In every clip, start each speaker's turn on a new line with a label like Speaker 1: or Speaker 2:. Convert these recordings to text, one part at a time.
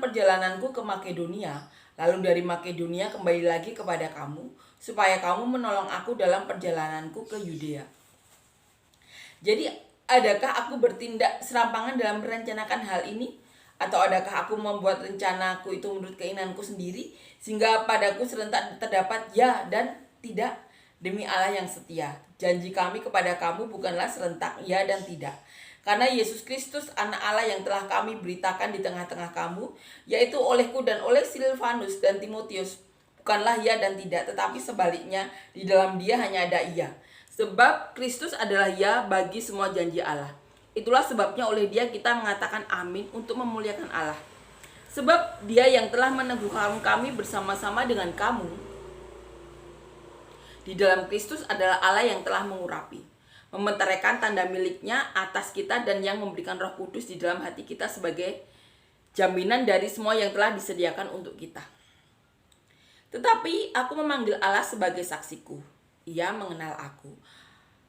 Speaker 1: perjalananku ke Makedonia, lalu dari Makedonia kembali lagi kepada kamu, supaya kamu menolong aku dalam perjalananku ke Yudea. Jadi, adakah aku bertindak serampangan dalam merencanakan hal ini? Atau adakah aku membuat rencanaku itu menurut keinginanku sendiri, sehingga padaku serentak terdapat ya dan tidak? Demi Allah yang setia, janji kami kepada kamu bukanlah serentak ya dan tidak. Karena Yesus Kristus anak Allah yang telah kami beritakan di tengah-tengah kamu, yaitu olehku dan oleh Silvanus dan Timotius, bukanlah ya dan tidak, tetapi sebaliknya, di dalam dia hanya ada iya. Sebab Kristus adalah ya bagi semua janji Allah. Itulah sebabnya oleh dia kita mengatakan amin untuk memuliakan Allah. Sebab dia yang telah meneguhkan kami bersama-sama dengan kamu di dalam Kristus adalah Allah yang telah mengurapi, mementeraikan tanda miliknya atas kita dan yang memberikan Roh Kudus di dalam hati kita sebagai jaminan dari semua yang telah disediakan untuk kita. Tetapi aku memanggil Allah sebagai saksiku. Ia mengenal aku.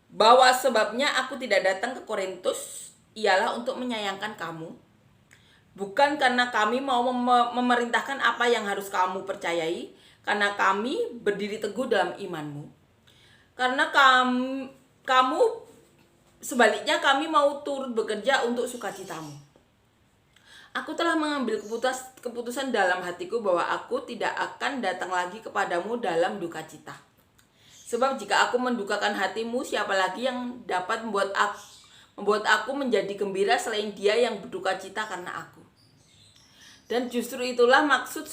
Speaker 1: Bahwa sebabnya aku tidak datang ke Korintus ialah untuk menyayangkan kamu. Bukan karena kami mau memerintahkan apa yang harus kamu percayai, karena kami berdiri teguh dalam imanmu. Karena kamu sebaliknya kami mau turut bekerja untuk sukacitamu. Aku telah mengambil keputusan dalam hatiku bahwa aku tidak akan datang lagi kepadamu dalam duka cita. Sebab jika aku mendukakan hatimu, siapa lagi yang dapat membuat aku menjadi gembira selain dia yang berduka cita karena aku. Dan justru itulah maksud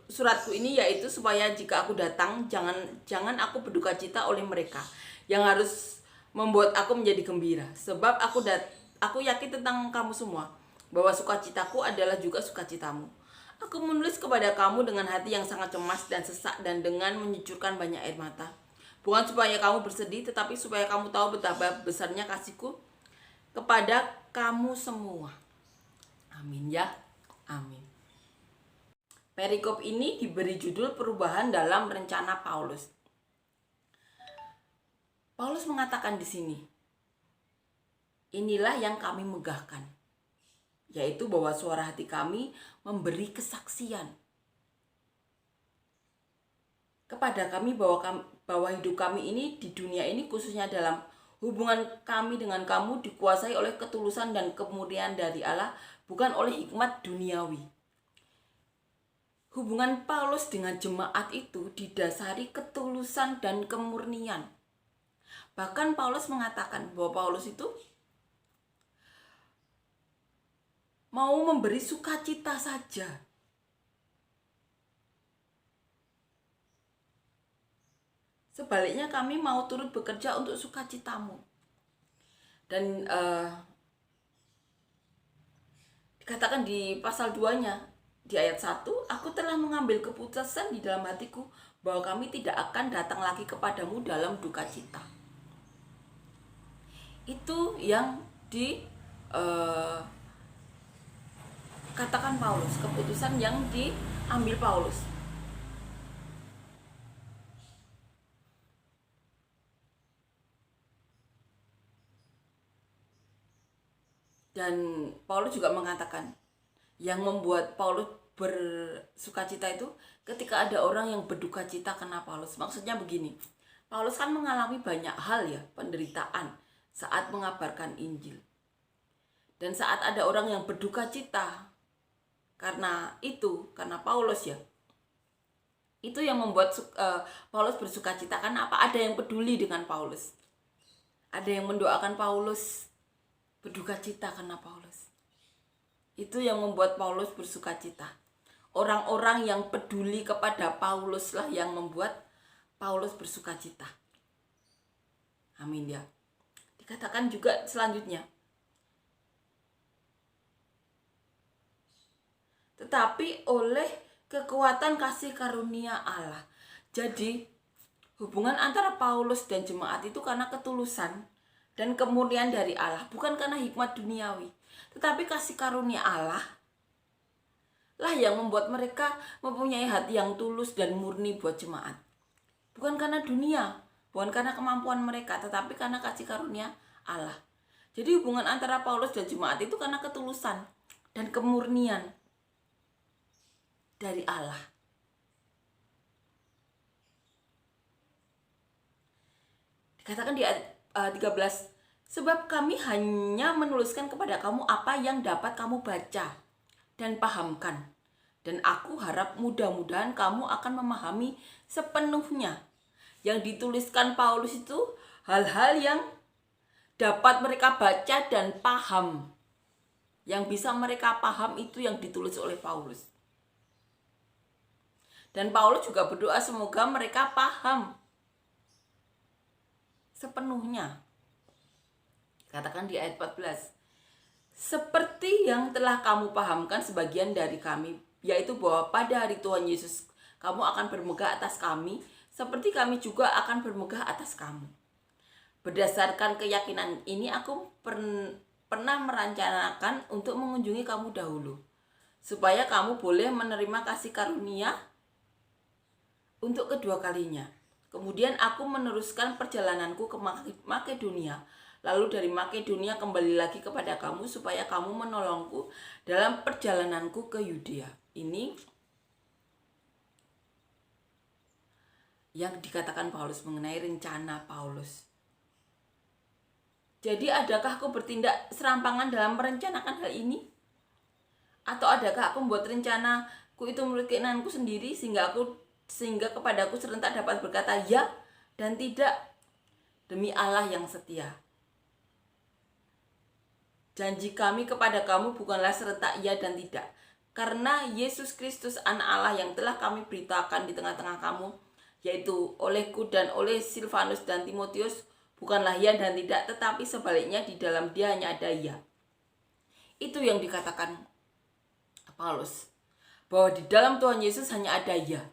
Speaker 1: suratku ini, yaitu supaya jika aku datang, jangan aku berduka cita oleh mereka yang harus membuat aku menjadi gembira. Sebab aku yakin tentang kamu semua, bahwa sukacitaku adalah juga sukacitamu. Aku menulis kepada kamu dengan hati yang sangat cemas dan sesak dan dengan menyucurkan banyak air mata. Bukan supaya kamu bersedih, tetapi supaya kamu tahu betapa besarnya kasihku kepada kamu semua. Amin ya, amin. Perikop ini diberi judul perubahan dalam rencana Paulus. Paulus mengatakan di sini, inilah yang kami megahkan, yaitu bahwa suara hati kami memberi kesaksian kepada kami bahwa hidup kami ini di dunia ini, khususnya dalam hubungan kami dengan kamu, dikuasai oleh ketulusan dan kemurnian dari Allah, bukan oleh hikmat duniawi. Hubungan Paulus dengan jemaat itu didasari ketulusan dan kemurnian. Bahkan Paulus mengatakan bahwa Paulus itu mau memberi sukacita saja. Sebaliknya kami mau turut bekerja untuk sukacitamu. Dan dikatakan di pasal 2-nya, di ayat 1, aku telah mengambil keputusan di dalam hatiku bahwa kami tidak akan datang lagi kepadamu dalam duka cita. Itu yang katakan Paulus, keputusan yang diambil Paulus. Dan Paulus juga mengatakan, yang membuat Paulus bersukacita itu ketika ada orang yang berduka cita karena Paulus. Maksudnya begini, Paulus kan mengalami banyak hal ya, penderitaan saat mengabarkan Injil. Dan saat ada orang yang berduka cita karena Paulus ya, itu yang membuat Paulus bersukacita. Karena apa? Ada yang peduli dengan Paulus, ada yang mendoakan Paulus, berduka cita karena Paulus. Itu yang membuat Paulus bersukacita. Orang-orang yang peduli kepada Paulus lah yang membuat Paulus bersukacita. Amin ya. Dikatakan juga selanjutnya, tetapi oleh kekuatan kasih karunia Allah. Jadi hubungan antara Paulus dan jemaat itu karena ketulusan dan kemurnian dari Allah, bukan karena hikmat duniawi. Tetapi kasih karunia Allah lah yang membuat mereka mempunyai hati yang tulus dan murni buat jemaat. Bukan karena dunia, bukan karena kemampuan mereka, tetapi karena kasih karunia Allah. Jadi hubungan antara Paulus dan jemaat itu karena ketulusan dan kemurnian. dari Allah. Dikatakan di ayat 13, sebab kami hanya menuliskan kepada kamu apa yang dapat kamu baca dan pahamkan. Dan aku harap mudah-mudahan kamu akan memahami sepenuhnya. Yang dituliskan Paulus itu hal-hal yang dapat mereka baca dan paham. Yang bisa mereka paham itu yang ditulis oleh Paulus. Dan Paulus juga berdoa semoga mereka paham sepenuhnya. Katakan di ayat 14, seperti yang telah kamu pahamkan sebagian dari kami, yaitu bahwa pada hari Tuhan Yesus kamu akan bermegah atas kami, seperti kami juga akan bermegah atas kamu. Berdasarkan keyakinan ini aku pernah merencanakan untuk mengunjungi kamu dahulu, supaya kamu boleh menerima kasih karunia untuk kedua kalinya. Kemudian aku meneruskan perjalananku ke Makedonia, lalu dari Makedonia kembali lagi kepada kamu supaya kamu menolongku dalam perjalananku ke Yudea. Ini yang dikatakan Paulus mengenai rencana Paulus. Jadi adakah aku bertindak serampangan dalam merencanakan hal ini? Atau adakah aku membuat rencanaku itu menurut keinginanku sendiri sehingga kepadaku serentak dapat berkata ya dan tidak? Demi Allah yang setia, janji kami kepada kamu bukanlah serentak ya dan tidak, karena Yesus Kristus anak Allah yang telah kami beritakan di tengah-tengah kamu, yaitu olehku dan oleh Silvanus dan Timotius, bukanlah ya dan tidak, tetapi sebaliknya di dalam dia hanya ada ya. Itu yang dikatakan Paulus, bahwa di dalam Tuhan Yesus hanya ada ya.